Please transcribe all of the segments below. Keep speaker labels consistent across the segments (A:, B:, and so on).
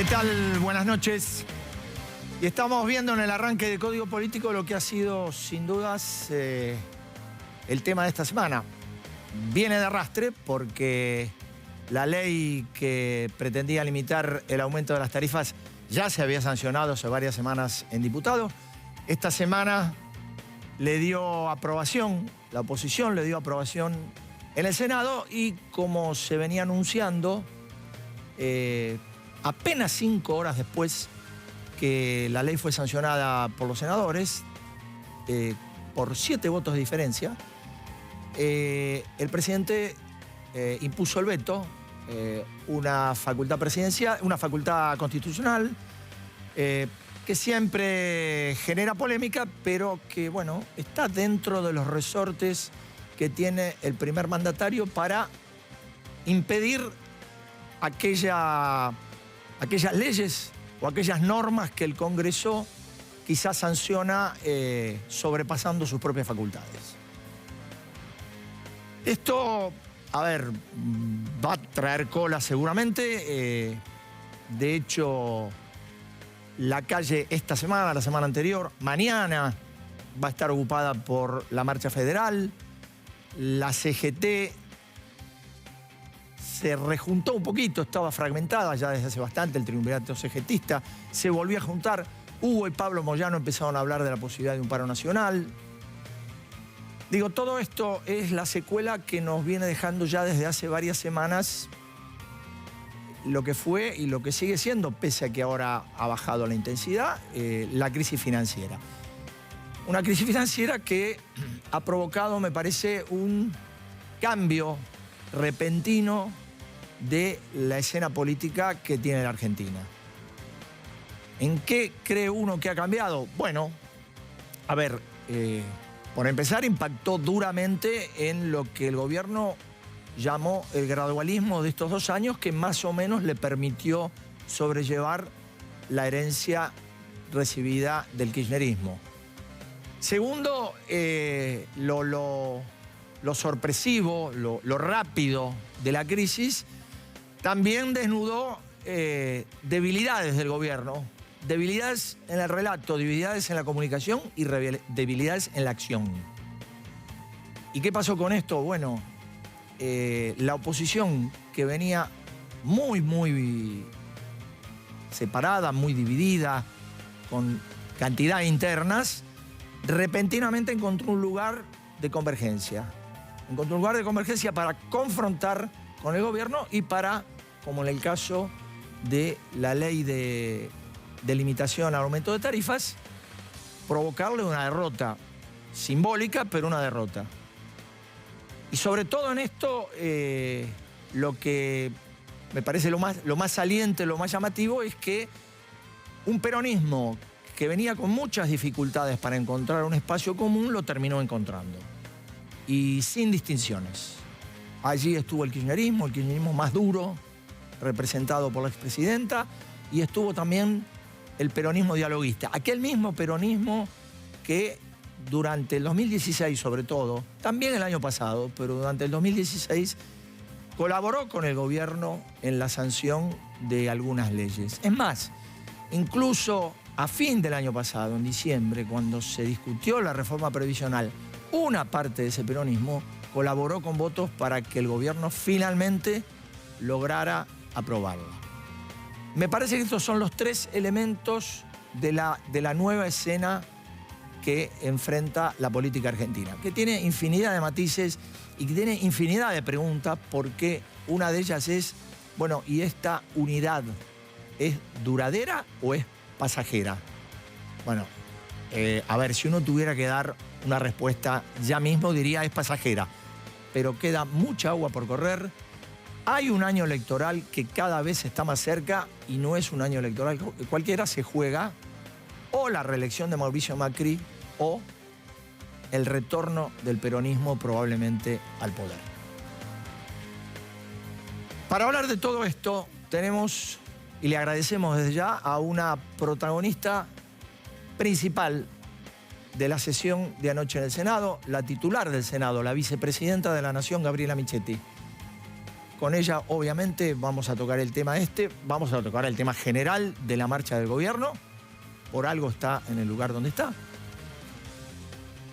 A: tal? Buenas noches. Y estamos viendo en el arranque de Código Político lo que ha sido, sin dudas, el tema de esta semana. Viene de arrastre porque la ley que pretendía limitar el aumento de las tarifas ya se había sancionado hace varias semanas en diputados. Esta semana le dio aprobación, la oposición le dio aprobación en el Senado y, como se venía anunciando, apenas 5 horas después que la ley fue sancionada por los senadores, por 7 votos de diferencia, el presidente impuso el veto, una facultad presidencial, una facultad constitucional, que siempre genera polémica, pero que, bueno, está dentro de los resortes que tiene el primer mandatario para impedir aquellas leyes o aquellas normas que el Congreso quizás sanciona sobrepasando sus propias facultades. Esto, a ver, va a traer cola seguramente. De hecho, la calle esta semana, la semana anterior, mañana va a estar ocupada por la marcha federal. La CGT se rejuntó un poquito, estaba fragmentada ya desde hace bastante el triunvirato CGTista, se volvió a juntar. Hugo y Pablo Moyano empezaron a hablar de la posibilidad de un paro nacional. Digo, todo esto es la secuela que nos viene dejando ya desde hace varias semanas lo que fue y lo que sigue siendo, pese a que ahora ha bajado la intensidad, la crisis financiera. Una crisis financiera que ha provocado, me parece, un cambio repentino de la escena política que tiene la Argentina. ¿En qué cree uno que ha cambiado? Bueno, a ver, por empezar, impactó duramente en lo que el gobierno llamó el gradualismo de estos 2 años, que más o menos le permitió sobrellevar la herencia recibida del kirchnerismo. Segundo, lo sorpresivo, lo rápido de la crisis también desnudó debilidades del gobierno, debilidades en el relato, debilidades en la comunicación y debilidades en la acción. ¿Y qué pasó con esto? Bueno, la oposición, que venía muy separada, muy dividida, con cantidad de internas, repentinamente encontró un lugar de convergencia. Encontró un lugar de convergencia para confrontar con el gobierno y para, como en el caso de la ley de limitación al aumento de tarifas, provocarle una derrota simbólica, pero una derrota. Y sobre todo en esto, lo que me parece lo más saliente, lo más llamativo, es que un peronismo que venía con muchas dificultades para encontrar un espacio común, lo terminó encontrando. Y sin distinciones. Allí estuvo el kirchnerismo más duro, representado por la expresidenta, y estuvo también el peronismo dialoguista. Aquel mismo peronismo que durante el 2016, sobre todo, también el año pasado, pero durante el 2016, colaboró con el gobierno en la sanción de algunas leyes. Es más, incluso a fin del año pasado, en diciembre, cuando se discutió la reforma previsional, una parte de ese peronismo colaboró con votos para que el gobierno finalmente lograra aprobarla. Me parece que estos son los 3 elementos de la nueva escena que enfrenta la política argentina, que tiene infinidad de matices y que tiene infinidad de preguntas, porque una de ellas es, bueno, ¿y esta unidad es duradera o es pasajera? Bueno, a ver, si uno tuviera que dar una respuesta ya mismo, diría es pasajera, pero queda mucha agua por correr. Hay un año electoral que cada vez está más cerca y no es un año electoral cualquiera. Se juega o la reelección de Mauricio Macri o el retorno del peronismo probablemente al poder. Para hablar de todo esto tenemos, y le agradecemos desde ya, a una protagonista principal de la sesión de anoche en el Senado, la titular del Senado, la vicepresidenta de la Nación, Gabriela Michetti. Con ella, obviamente, vamos a tocar el tema vamos a tocar el tema general de la marcha del gobierno. Por algo está en el lugar donde está.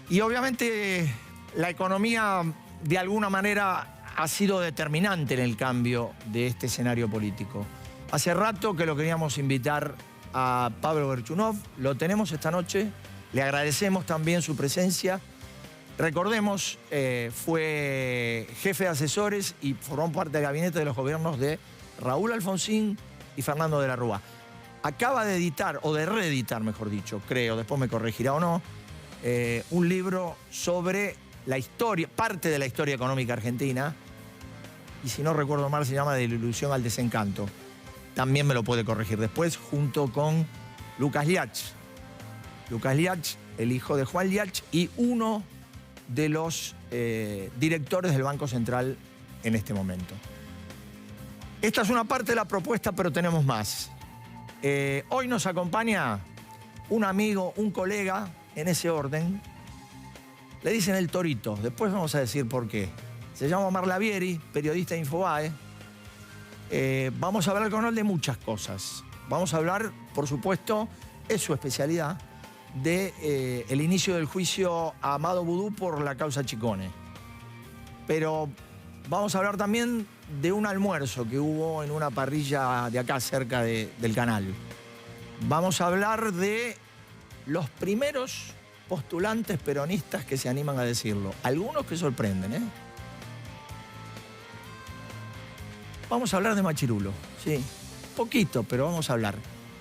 A: Y obviamente la economía, de alguna manera, ha sido determinante en el cambio de este escenario político. Hace rato que lo queríamos invitar a Pablo Verchunov, lo tenemos esta noche, le agradecemos también su presencia. Recordemos, fue jefe de asesores y formó parte del gabinete de los gobiernos de Raúl Alfonsín y Fernando de la Rúa. Acaba de editar, o de reeditar, mejor dicho, creo, después me corregirá o no, un libro sobre la historia, parte de la historia económica argentina, y si no recuerdo mal se llama De la ilusión al desencanto. También me lo puede corregir después, junto con Lucas Liach. Lucas Liach, el hijo de Juan Liach, y uno de los directores del Banco Central en este momento. Esta es una parte de la propuesta, pero tenemos más. Hoy nos acompaña un amigo, un colega, en ese orden. Le dicen el Torito, después vamos a decir por qué. Se llama Omar Lavieri, periodista de Infobae. Vamos a hablar con él de muchas cosas. Vamos a hablar, por supuesto, es su especialidad, el inicio del juicio a Amado Vudú por la causa Chicone. Pero vamos a hablar también de un almuerzo que hubo en una parrilla de acá cerca del canal. Vamos a hablar de los primeros postulantes peronistas que se animan a decirlo. Algunos que sorprenden, ¿eh? Vamos a hablar de Machirulo, sí. Poquito, pero vamos a hablar.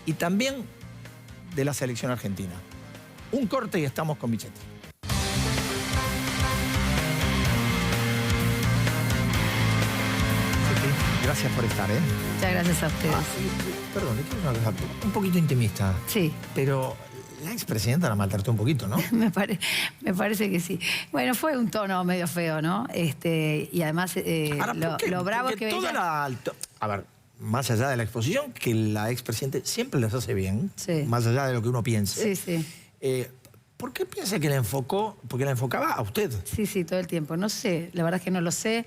A: Y también de la selección argentina. Un corte y estamos con Michetti. Gracias por estar, ¿eh?
B: Muchas gracias a ustedes.
A: Perdón, le quiero una cosa un poquito intimista.
B: Sí.
A: Pero la expresidenta la maltrató un poquito, ¿no?
B: me parece que sí. Bueno, fue un tono medio feo, ¿no? Y además
A: Ahora,
B: lo bravo
A: porque
B: que
A: toda
B: veía...
A: A ver, más allá de la exposición, que la expresidenta siempre les hace bien,
B: sí,
A: más allá de lo que uno piense.
B: Sí, sí.
A: ¿Por qué piensa que la enfocó? Porque la enfocaba a usted.
B: Sí, sí, todo el tiempo. No sé, la verdad es que no lo sé.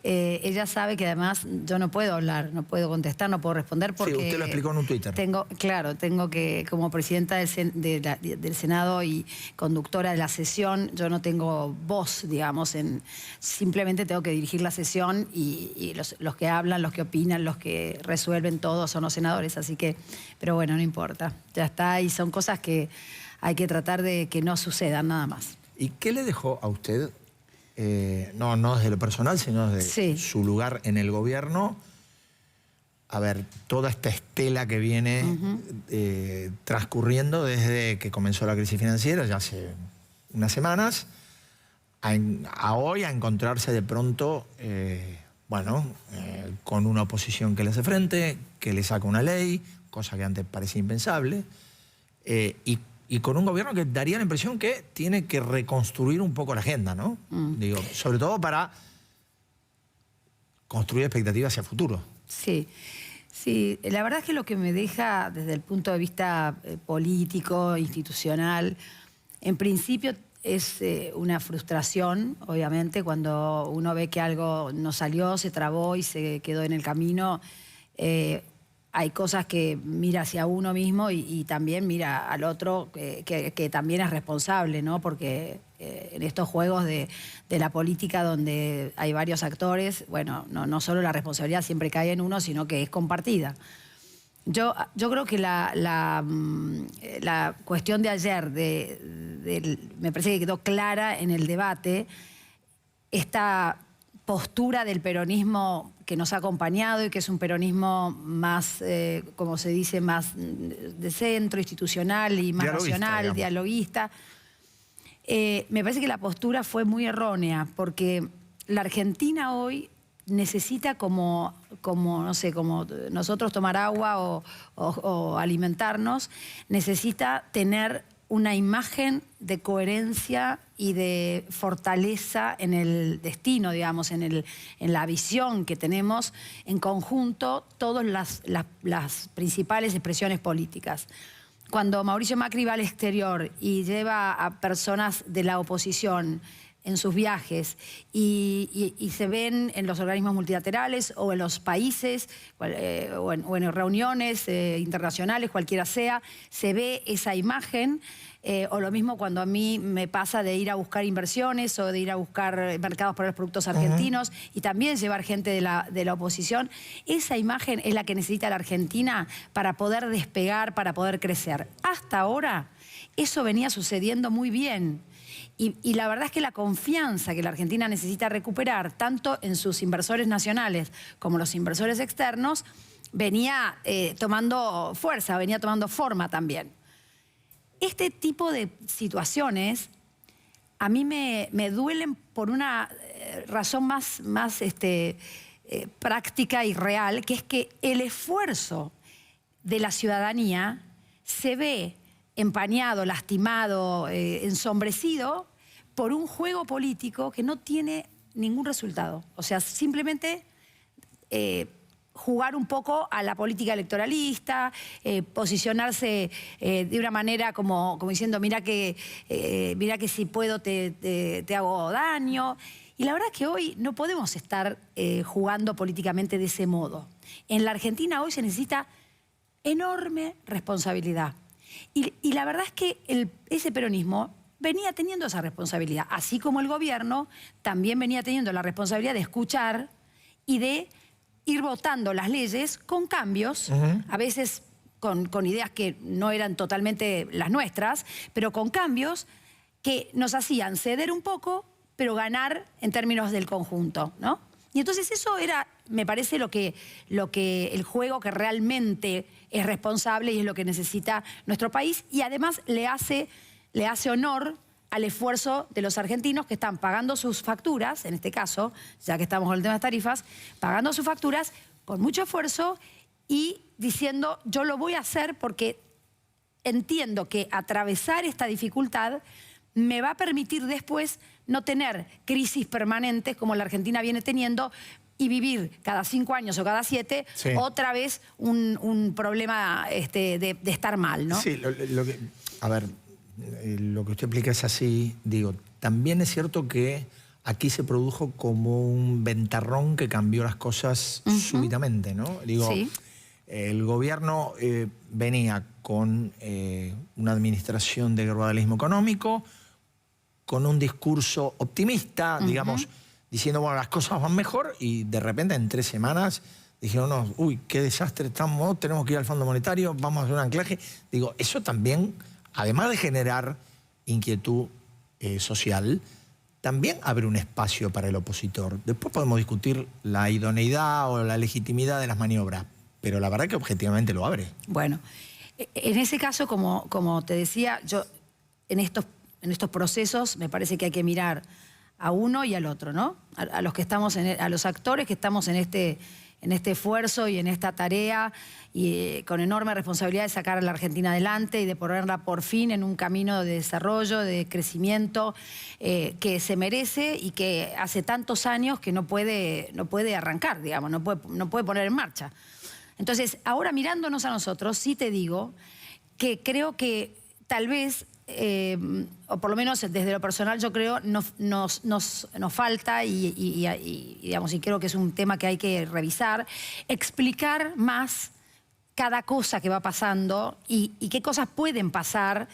B: Ella sabe que además yo no puedo hablar, no puedo contestar, no puedo responder porque...
A: Sí, usted lo explicó en un Twitter.
B: Tengo que, como presidenta del Senado y conductora de la sesión, yo no tengo voz, digamos, simplemente tengo que dirigir la sesión y los que hablan, los que opinan, los que resuelven todos son los senadores, así que... Pero bueno, no importa, ya está, y son cosas que hay que tratar de que no sucedan, nada más.
A: ¿Y qué le dejó a usted, no desde lo personal, sino desde su lugar en el gobierno? A ver, toda esta estela que viene transcurriendo desde que comenzó la crisis financiera, ya hace unas semanas, a hoy a encontrarse de pronto, con una oposición que le hace frente, que le saca una ley, cosa que antes parecía impensable, y con un gobierno que daría la impresión que tiene que reconstruir un poco la agenda, ¿no? Digo, sobre todo para construir expectativas hacia el futuro.
B: Sí, sí. La verdad es que lo que me deja desde el punto de vista político, institucional, en principio es una frustración, obviamente, cuando uno ve que algo no salió, se trabó y se quedó en el camino. Hay cosas que mira hacia uno mismo y también mira al otro que también es responsable, ¿no? Porque en estos juegos de la política donde hay varios actores, bueno, no solo la responsabilidad siempre cae en uno, sino que es compartida. Yo creo que la cuestión de ayer, me parece que quedó clara en el debate, esta postura del peronismo que nos ha acompañado y que es un peronismo más, como se dice, más de centro, institucional y más nacional, dialoguista. Me parece que la postura fue muy errónea porque la Argentina hoy necesita como no sé, como nosotros tomar agua o alimentarnos, necesita tener una imagen de coherencia y de fortaleza en el destino, digamos, en la visión que tenemos en conjunto todas las principales expresiones políticas. Cuando Mauricio Macri va al exterior y lleva a personas de la oposición en sus viajes y se ven en los organismos multilaterales o en los países o en reuniones internacionales, cualquiera sea, se ve esa imagen. O lo mismo cuando a mí me pasa de ir a buscar inversiones o de ir a buscar mercados para los productos argentinos y también llevar gente de la oposición. Esa imagen es la que necesita la Argentina para poder despegar, para poder crecer. Hasta ahora eso venía sucediendo muy bien. Y la verdad es que la confianza que la Argentina necesita recuperar, tanto en sus inversores nacionales como los inversores externos, venía tomando fuerza, venía tomando forma también. Este tipo de situaciones a mí me duelen por una razón más práctica y real, que es que el esfuerzo de la ciudadanía se ve empañado, lastimado, ensombrecido por un juego político que no tiene ningún resultado. O sea, simplemente jugar un poco a la política electoralista, posicionarse de una manera como diciendo, mira que si puedo te hago daño. Y la verdad es que hoy no podemos estar jugando políticamente de ese modo. En la Argentina hoy se necesita enorme responsabilidad. Y la verdad es que ese peronismo venía teniendo esa responsabilidad, así como el gobierno también venía teniendo la responsabilidad de escuchar y de ir votando las leyes con cambios, a veces con ideas que no eran totalmente las nuestras, pero con cambios que nos hacían ceder un poco, pero ganar en términos del conjunto, ¿no? Y entonces eso era, me parece, el juego que realmente es responsable y es lo que necesita nuestro país, y además le hace honor al esfuerzo de los argentinos que están pagando sus facturas, en este caso, ya que estamos con el tema de las tarifas, pagando sus facturas con mucho esfuerzo y diciendo, yo lo voy a hacer porque entiendo que atravesar esta dificultad me va a permitir después no tener crisis permanentes como la Argentina viene teniendo y vivir cada 5 años o cada 7 otra vez un problema de estar mal, ¿no?
A: Sí, a ver, lo que usted explica es así. Digo, también es cierto que aquí se produjo como un ventarrón que cambió las cosas súbitamente, ¿no? Digo, el gobierno venía con una administración de gradualismo económico, con un discurso optimista, digamos, diciendo, bueno, las cosas van mejor, y de repente en 3 semanas dijeron, no, uy, qué desastre estamos, tenemos que ir al Fondo Monetario, vamos a hacer un anclaje. Digo, eso también, además de generar inquietud social, también abre un espacio para el opositor. Después podemos discutir la idoneidad o la legitimidad de las maniobras, pero la verdad es que objetivamente lo abre.
B: Bueno, en ese caso, como te decía, yo en estos procesos me parece que hay que mirar a uno y al otro, ¿no? A los que estamos a los actores que estamos en este esfuerzo y en esta tarea y con enorme responsabilidad de sacar a la Argentina adelante y de ponerla por fin en un camino de desarrollo, de crecimiento que se merece y que hace tantos años que no puede arrancar, digamos, no puede poner en marcha. Entonces, ahora mirándonos a nosotros, sí te digo que creo que tal vez, o por lo menos desde lo personal, yo creo, nos falta, digamos, y creo que es un tema que hay que revisar, explicar más cada cosa que va pasando y qué cosas pueden pasar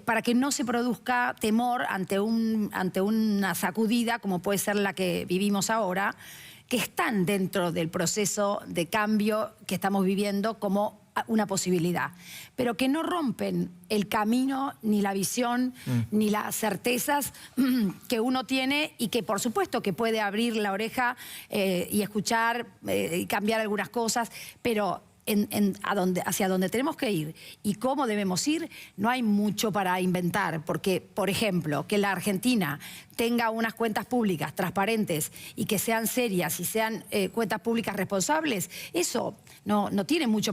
B: para que no se produzca temor ante una sacudida como puede ser la que vivimos ahora, que están dentro del proceso de cambio que estamos viviendo como una posibilidad, pero que no rompen el camino, ni la visión, ni las certezas que uno tiene y que por supuesto que puede abrir la oreja y escuchar y cambiar algunas cosas, pero hacia donde tenemos que ir y cómo debemos ir, no hay mucho para inventar, porque, por ejemplo, que la Argentina tenga unas cuentas públicas transparentes y que sean serias y sean cuentas públicas responsables, eso no tiene mucho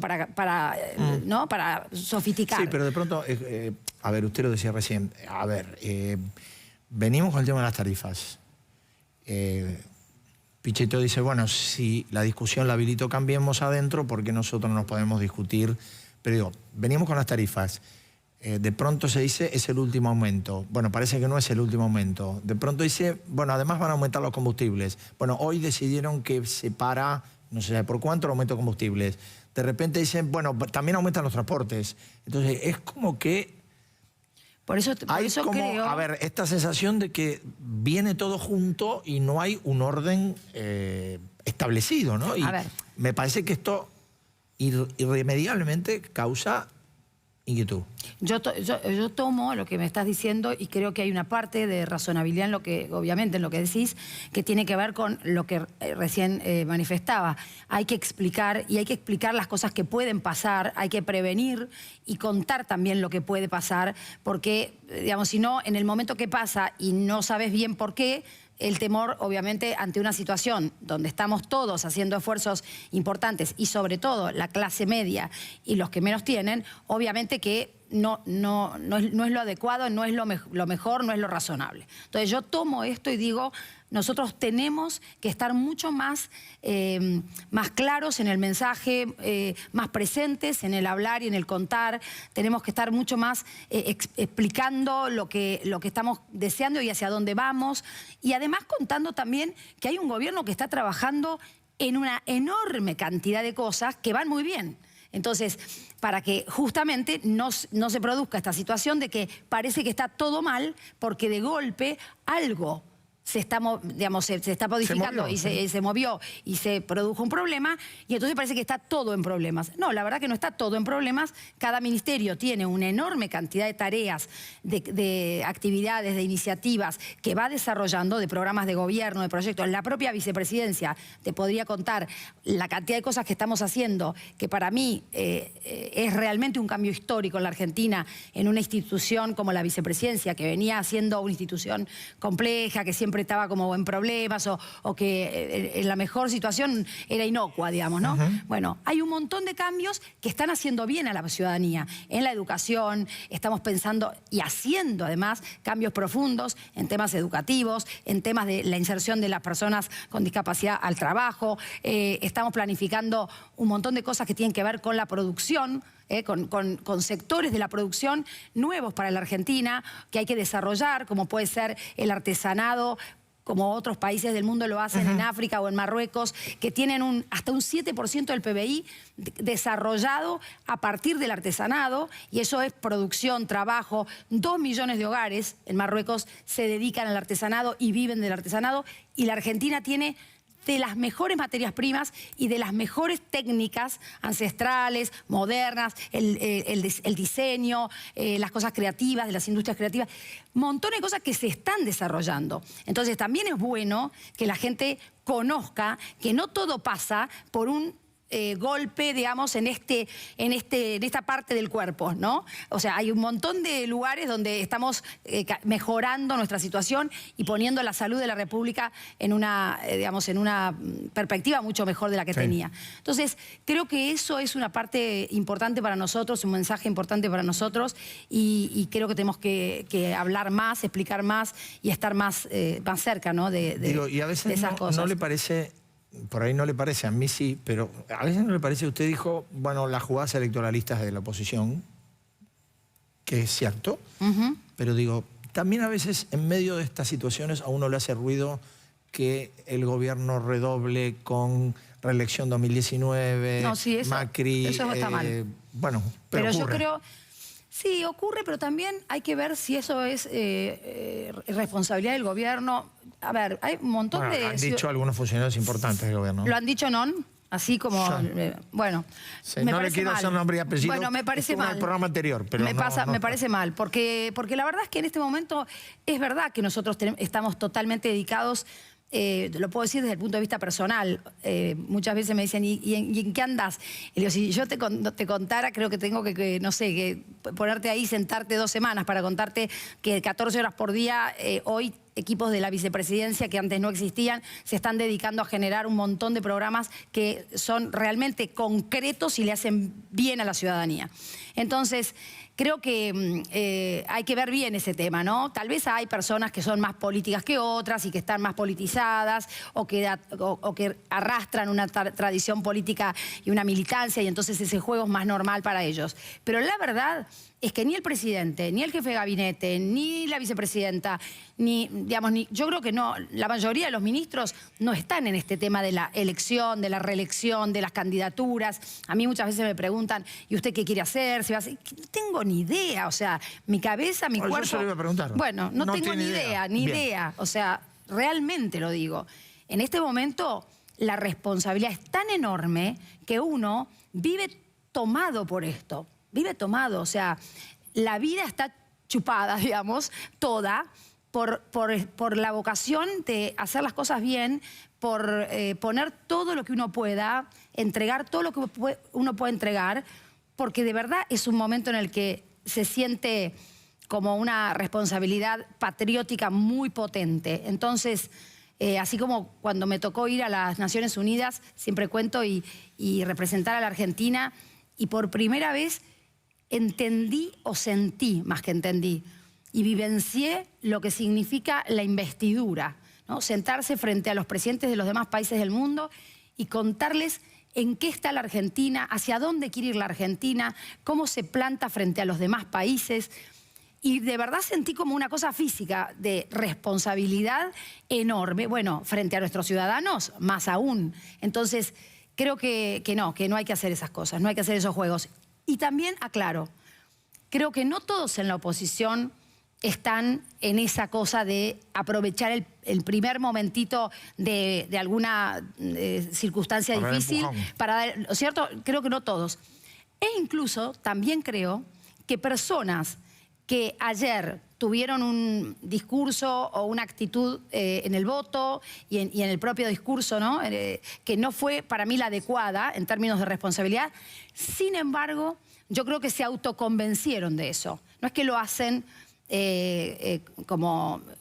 B: ¿no? para sofisticar.
A: Sí, pero de pronto, a ver, usted lo decía recién, a ver, venimos con el tema de las tarifas. Pichetto dice, bueno, si la discusión la habilitó Cambiemos adentro, ¿por qué nosotros no nos podemos discutir? Pero digo, venimos con las tarifas. De pronto se dice, es el último aumento. Bueno, parece que no es el último aumento. De pronto dice, bueno, además van a aumentar los combustibles. Bueno, hoy decidieron que se para, no sé por cuánto, el aumento de combustibles. De repente dicen, bueno, también aumentan los transportes. Entonces, es como que
B: por eso creo...
A: A ver, esta sensación de que viene todo junto y no hay un orden establecido, ¿no? Y
B: a ver.
A: Me parece que esto irremediablemente causa inquietud.
B: Yo tomo lo que me estás diciendo y creo que hay una parte de razonabilidad en lo que, obviamente, en lo que decís, que tiene que ver con lo que recién manifestaba. Hay que explicar, y hay que explicar las cosas que pueden pasar, hay que prevenir y contar también lo que puede pasar, porque, digamos, si no, en el momento que pasa y no sabes bien por qué, el temor, obviamente, ante una situación donde estamos todos haciendo esfuerzos importantes y sobre todo la clase media y los que menos tienen, obviamente que no es lo adecuado, no es lo mejor, no es lo razonable. Entonces yo tomo esto y digo, nosotros tenemos que estar mucho más claros en el mensaje, más presentes en el hablar y en el contar. Tenemos que estar mucho más explicando lo que estamos deseando y hacia dónde vamos. Y además contando también que hay un gobierno que está trabajando en una enorme cantidad de cosas que van muy bien. Entonces, para que justamente no se produzca esta situación de que parece que está todo mal porque de golpe algo se está modificando y se movió y se produjo un problema y entonces parece que está todo en problemas. No, la verdad que no está todo en problemas. Cada ministerio tiene una enorme cantidad de tareas, de actividades, de iniciativas que va desarrollando, de programas de gobierno, de proyectos. La propia vicepresidencia te podría contar la cantidad de cosas que estamos haciendo, que para mí es realmente un cambio histórico en la Argentina, en una institución como la vicepresidencia, que venía siendo una institución compleja, que siempre estaba como en problemas o que en la mejor situación era inocua, digamos, ¿no? Bueno, hay un montón de cambios que están haciendo bien a la ciudadanía. En la educación estamos pensando y haciendo además cambios profundos en temas educativos, en temas de la inserción de las personas con discapacidad al trabajo. Estamos planificando un montón de cosas que tienen que ver con la producción, con sectores de la producción nuevos para la Argentina que hay que desarrollar, como puede ser el artesanado, como otros países del mundo lo hacen en África o en Marruecos, que tienen hasta un 7% del PBI desarrollado a partir del artesanado, y eso es producción, trabajo. 2 millones de hogares en Marruecos se dedican al artesanado y viven del artesanado, y la Argentina tiene de las mejores materias primas y de las mejores técnicas ancestrales, modernas, el diseño, las cosas creativas, de las industrias creativas, un montón de cosas que se están desarrollando. Entonces también es bueno que la gente conozca que no todo pasa por un golpe, digamos, en esta parte del cuerpo, ¿no? O sea, hay un montón de lugares donde estamos mejorando nuestra situación y poniendo la salud de la República en una, digamos, en una perspectiva mucho mejor de la que tenía. Entonces, creo que eso es una parte importante para nosotros, un mensaje importante para nosotros, y creo que tenemos que hablar más, explicar más y estar más cerca, ¿no?
A: Y a veces
B: esas cosas.
A: ¿No le parece? Por ahí no le parece, a mí sí, pero a veces no le parece, usted dijo, bueno, las jugadas electoralistas de la oposición, que es cierto, pero digo, también a veces en medio de estas situaciones a uno le hace ruido que el gobierno redoble con reelección 2019,
B: no, sí,
A: Macri...
B: Eso está mal.
A: Bueno, pero
B: yo creo... Sí, ocurre, pero también hay que ver si eso es responsabilidad del gobierno. A ver, hay un montón de...
A: Han dicho algunos funcionarios importantes del gobierno.
B: ¿Lo han dicho, no? Así como... bueno,
A: sí, no le quiero hacer nombre y apellido.
B: Bueno, me parece mal.
A: En el programa anterior, pero
B: me parece mal, porque la verdad es que en este momento es verdad que nosotros estamos totalmente dedicados... lo puedo decir desde el punto de vista personal. Muchas veces me dicen, ¿y en qué andás? Y digo, si yo te contara, creo que tengo que no sé, que ponerte ahí, sentarte 2 semanas para contarte que 14 horas por día, hoy equipos de la vicepresidencia que antes no existían, se están dedicando a generar un montón de programas que son realmente concretos y le hacen bien a la ciudadanía. Entonces, creo que hay que ver bien ese tema, ¿no? Tal vez hay personas que son más políticas que otras y que están más politizadas o que arrastran una tradición política y una militancia, y entonces ese juego es más normal para ellos. Pero la verdad es que ni el presidente, ni el jefe de gabinete, ni la vicepresidenta, yo creo que no, la mayoría de los ministros no están en este tema de la elección, de la reelección, de las candidaturas. A mí muchas veces me preguntan, ¿y usted qué quiere hacer? ¿Se va a hacer? No tengo ni idea, o sea, mi cabeza, mi cuerpo...
A: Yo se lo iba a preguntar.
B: Bueno, no tengo ni idea, ni
A: Bien.
B: idea. O sea, realmente lo digo. En este momento la responsabilidad es tan enorme que uno vive tomado por esto. Vive tomado, o sea, la vida está chupada, digamos, toda, por la vocación de hacer las cosas bien, por poner todo lo que uno pueda, entregar todo lo que uno puede entregar, porque de verdad es un momento en el que se siente como una responsabilidad patriótica muy potente. Entonces, así como cuando me tocó ir a las Naciones Unidas, siempre cuento, y representar a la Argentina, y por primera vez entendí o sentí, más que entendí, y vivencié lo que significa la investidura, ¿no? Sentarse frente a los presidentes de los demás países del mundo y contarles en qué está la Argentina, hacia dónde quiere ir la Argentina, cómo se planta frente a los demás países. Y de verdad sentí como una cosa física de responsabilidad enorme. Bueno, frente a nuestros ciudadanos, más aún. Entonces, creo que no hay que hacer esas cosas, no hay que hacer esos juegos. Y también, aclaro, creo que no todos en la oposición están en esa cosa de aprovechar el primer momentito de alguna circunstancia difícil para dar, ¿cierto? Creo que no todos. E incluso también creo que personas que ayer tuvieron un discurso o una actitud en el voto y en el propio discurso, ¿no? Que no fue para mí la adecuada en términos de responsabilidad. Sin embargo, yo creo que se autoconvencieron de eso. No es que lo hacen o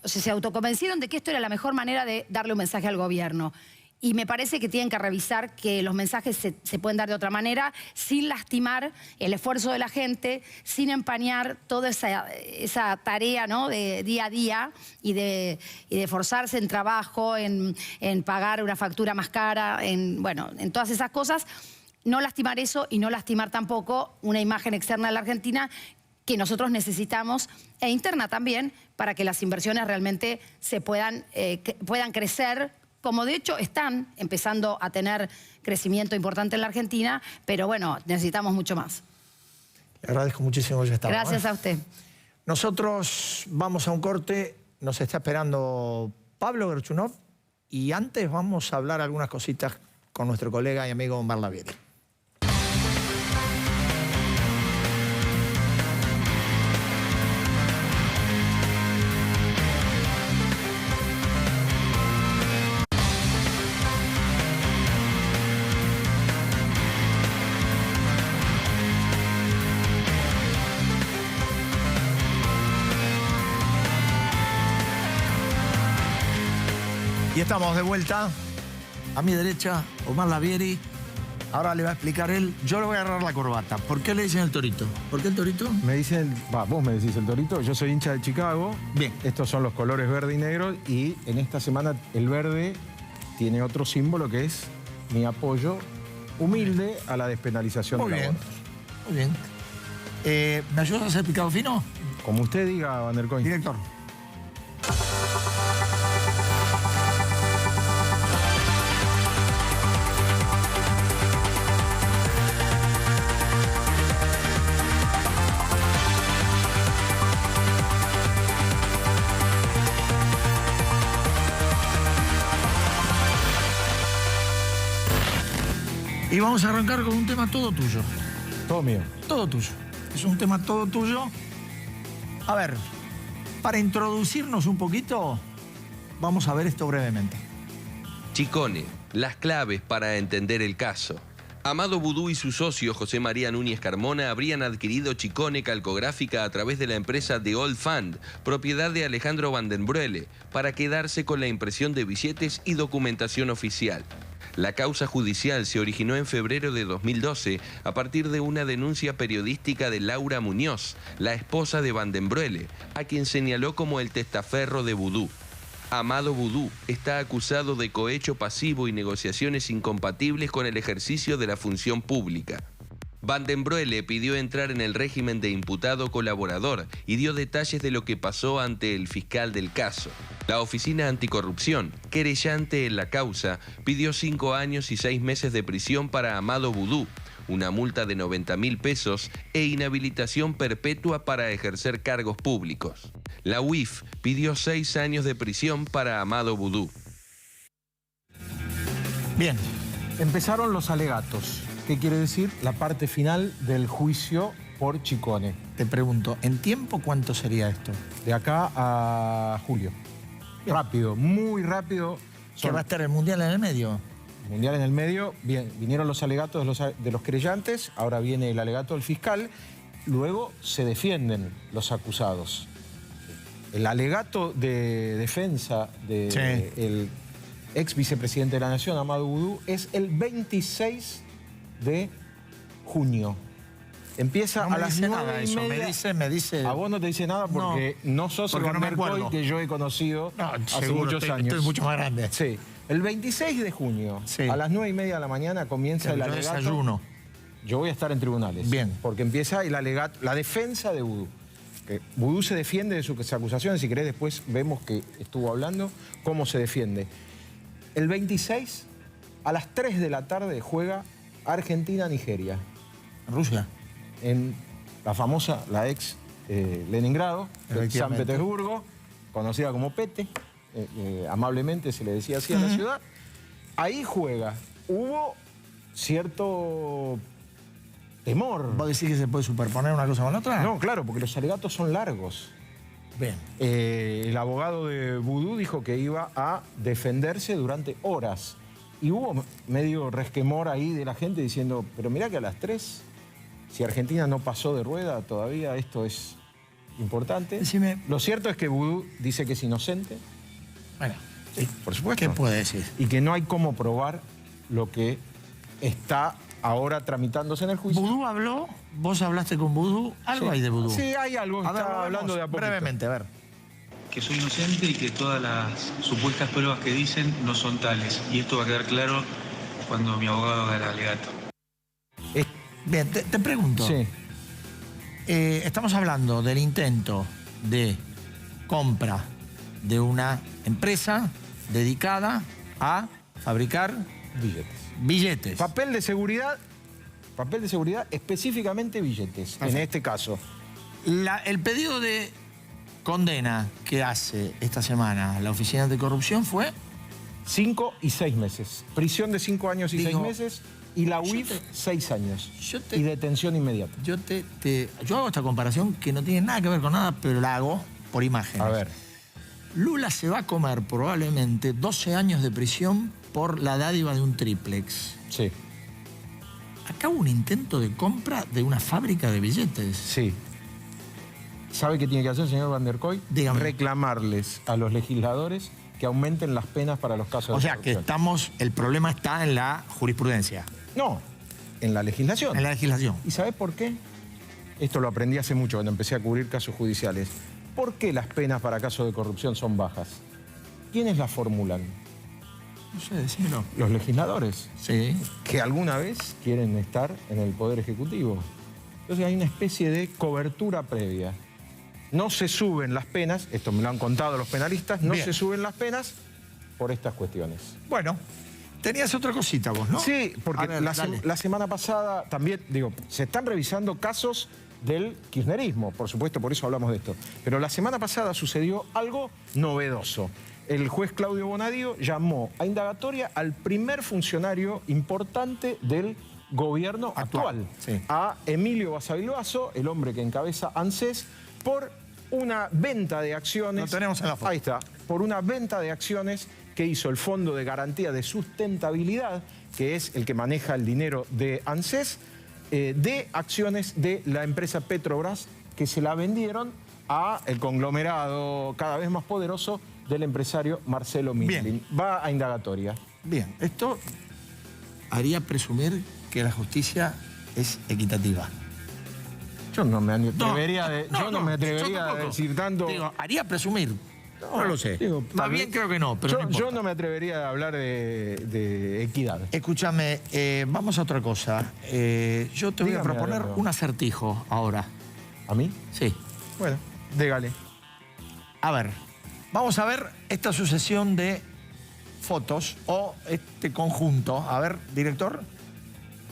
B: sea, se autoconvencieron de que esto era la mejor manera de darle un mensaje al gobierno. Y me parece que tienen que revisar que los mensajes se pueden dar de otra manera, sin lastimar el esfuerzo de la gente, sin empañar toda esa tarea, ¿no? De día a día y de esforzarse en trabajo, en pagar una factura más cara, en todas esas cosas. No lastimar eso y no lastimar tampoco una imagen externa de la Argentina que nosotros necesitamos, e interna también, para que las inversiones realmente puedan crecer, como de hecho están empezando a tener crecimiento importante en la Argentina, pero bueno, necesitamos mucho más.
A: Le agradezco muchísimo que haya estado.
B: Gracias a usted.
A: Nosotros vamos a un corte, nos está esperando Pablo Gerchunov, y antes vamos a hablar algunas cositas con nuestro colega y amigo Omar Lavieri. Y estamos de vuelta. A mi derecha, Omar Lavieri. Ahora le va a explicar él. Yo le voy a agarrar la corbata. ¿Por qué le dicen el Torito? ¿Por qué el Torito?
C: Me dicen, vos me decís el Torito. Yo soy hincha de Chicago.
A: Bien.
C: Estos son los colores verde y negro. Y en esta semana el verde tiene otro símbolo que es mi apoyo humilde a la despenalización del aborto.
A: Muy bien. ¿Me ayudas a hacer picado fino?
C: Como usted diga, Van der Koin.
A: Director. Y vamos a arrancar con un tema todo tuyo.
C: Todo mío.
A: Todo tuyo. Es un tema todo tuyo. A ver, para introducirnos un poquito, vamos a ver esto brevemente.
D: Chicone, las claves para entender el caso. Amado Vudú y su socio José María Núñez Carmona habrían adquirido Chicone Calcográfica a través de la empresa The Old Fund, propiedad de Alejandro Van den Broele, para quedarse con la impresión de billetes y documentación oficial. La causa judicial se originó en febrero de 2012 a partir de una denuncia periodística de Laura Muñoz, la esposa de Van den Broele, a quien señaló como el testaferro de Vudú. Amado Vudú está acusado de cohecho pasivo y negociaciones incompatibles con el ejercicio de la función pública. Van den Broele pidió entrar en el régimen de imputado colaborador y dio detalles de lo que pasó ante el fiscal del caso. La Oficina Anticorrupción, querellante en la causa, pidió 5 años y 6 meses de prisión para Amado Boudou, una multa de 90.000 pesos e inhabilitación perpetua para ejercer cargos públicos. La UIF pidió 6 años de prisión para Amado Boudou.
A: Bien.
C: Empezaron los alegatos. ¿Qué quiere decir? La parte final del juicio por Ciccone.
A: Te pregunto, ¿en tiempo cuánto sería esto?
C: De acá a julio.
A: Bien.
C: Rápido, muy rápido.
A: ¿Que va a estar el Mundial en el medio?
C: Mundial en el medio, bien, vinieron los alegatos de los querellantes, ahora viene el alegato del fiscal, luego se defienden los acusados. El alegato de defensa del ex vicepresidente de la Nación, Amado Boudou, es el 26 de junio. Empieza
A: No me
C: a las
A: dice
C: 9:30.
A: nada eso, me dice...
C: A vos no te dice nada porque no sos el
A: porque no me
C: Van der Koy
A: acuerdo.
C: que yo he conocido hace
A: seguro,
C: muchos años.
A: Estoy mucho más grande.
C: Sí. El 26 de junio,
A: Sí.
C: a las 9:30 de la mañana, comienza el
A: Yo
C: alegato.
A: desayuno.
C: Yo voy a estar en tribunales.
A: Bien.
C: Porque empieza el alegato, la defensa de Boudou. Boudou se defiende de sus acusaciones. Si querés, después vemos que estuvo hablando, cómo se defiende. El 26, a las 3 de la tarde, juega Argentina-Nigeria.
A: Rusia.
C: En la famosa, la ex Leningrado, San
A: Efectivamente.
C: Petersburgo, conocida como Pete. Amablemente se le decía así a la ciudad. Ahí juega. Hubo cierto temor.
A: ¿Vos decís que se puede superponer una cosa con la otra?
C: No, claro, porque los alegatos son largos.
A: Bien.
C: El abogado de Boudou dijo que iba a defenderse durante horas. Y hubo medio resquemor ahí de la gente diciendo, pero mirá que a las 3, si Argentina no pasó de rueda todavía, esto es importante.
A: Decime.
C: Lo cierto es que Boudou dice que es inocente.
A: Bueno,
C: Sí, por supuesto.
A: ¿qué puede decir?
C: Y que no hay cómo probar lo que está ahora tramitándose en el juicio.
A: ¿Boudou habló? ¿Vos hablaste con Boudou? Algo
C: Sí.
A: hay de Boudou.
C: Sí, hay algo.
A: A ver,
C: Está
A: vamos,
C: hablando de a poquito.
A: brevemente, a ver.
E: Que soy inocente y que todas las supuestas pruebas que dicen no son tales. Y esto va a quedar claro cuando mi abogado haga el alegato.
A: Bien, te pregunto.
C: Sí.
A: Estamos hablando del intento de compra de una empresa dedicada a fabricar
C: Billetes.
A: billetes.
C: Papel de seguridad, específicamente billetes,
A: Perfecto.
C: en este caso.
A: El pedido de condena que hace esta semana la Oficina Anticorrupción fue...
C: 5 y 6 meses. Prisión de 5 años y 6
A: Digo,
C: meses y la
A: yo
C: UIF
A: te-
C: 6 años.
A: yo te-
C: Y detención inmediata.
A: Yo hago esta comparación que no tiene nada que ver con nada, pero la hago por imágenes.
C: A ver.
A: Lula se va a comer probablemente 12 años de prisión por la dádiva de un triplex.
C: Sí,
A: Acá hubo un intento de compra de una fábrica de billetes.
C: sí. ¿Sabe qué tiene que hacer, señor Van der Koy?
A: Dígame.
C: Reclamarles a los legisladores que aumenten las penas para los casos
A: O
C: de
A: sea que
C: corrupción.
A: el problema está en la jurisprudencia,
C: No, en la legislación.
A: en la legislación.
C: ¿Y sabes por qué? Esto lo aprendí hace mucho cuando empecé a cubrir casos judiciales. ¿Por qué las penas para casos de corrupción son bajas? ¿Quiénes las formulan?
A: No sé, decímelo.
C: Los legisladores,
A: Sí.
C: que alguna vez quieren estar en el Poder Ejecutivo. Entonces hay una especie de cobertura previa. No se suben las penas, esto me lo han contado los penalistas, no
A: Bien.
C: se suben las penas por estas cuestiones.
A: Bueno, tenías otra cosita vos, ¿no?
C: Sí, porque
A: A ver, dale.
C: la semana pasada también, digo, se están revisando casos del kirchnerismo, por supuesto, por eso hablamos de esto. Pero la semana pasada sucedió algo novedoso. El juez Claudio Bonadío llamó a indagatoria al primer funcionario importante del gobierno actual,
A: sí.
C: a Emilio Basavilbaso, el hombre que encabeza ANSES, por una venta de acciones.
A: Lo tenemos en la foto.
C: Ahí está, por una venta de acciones que hizo el Fondo de Garantía de Sustentabilidad, que es el que maneja el dinero de ANSES, de acciones de la empresa Petrobras, que se la vendieron a el conglomerado cada vez más poderoso del empresario Marcelo Mitlin.
A: Bien.
C: Va a indagatoria.
A: Bien, esto haría presumir que la justicia es equitativa.
C: Yo no me atrevería,
A: yo
C: a
A: tampoco.
C: decir tanto.
A: Digo, haría presumir. No lo sé.
C: Digo,
A: Más bien creo que no, pero
C: yo no me atrevería a hablar de equidad.
A: Escúchame, vamos a otra cosa. Yo te voy a
C: Dígame
A: proponer
C: algo.
A: un acertijo ahora.
C: ¿A mí?
A: Sí.
C: Bueno, dígale.
A: A ver, vamos a ver esta sucesión de fotos o este conjunto. A ver, director,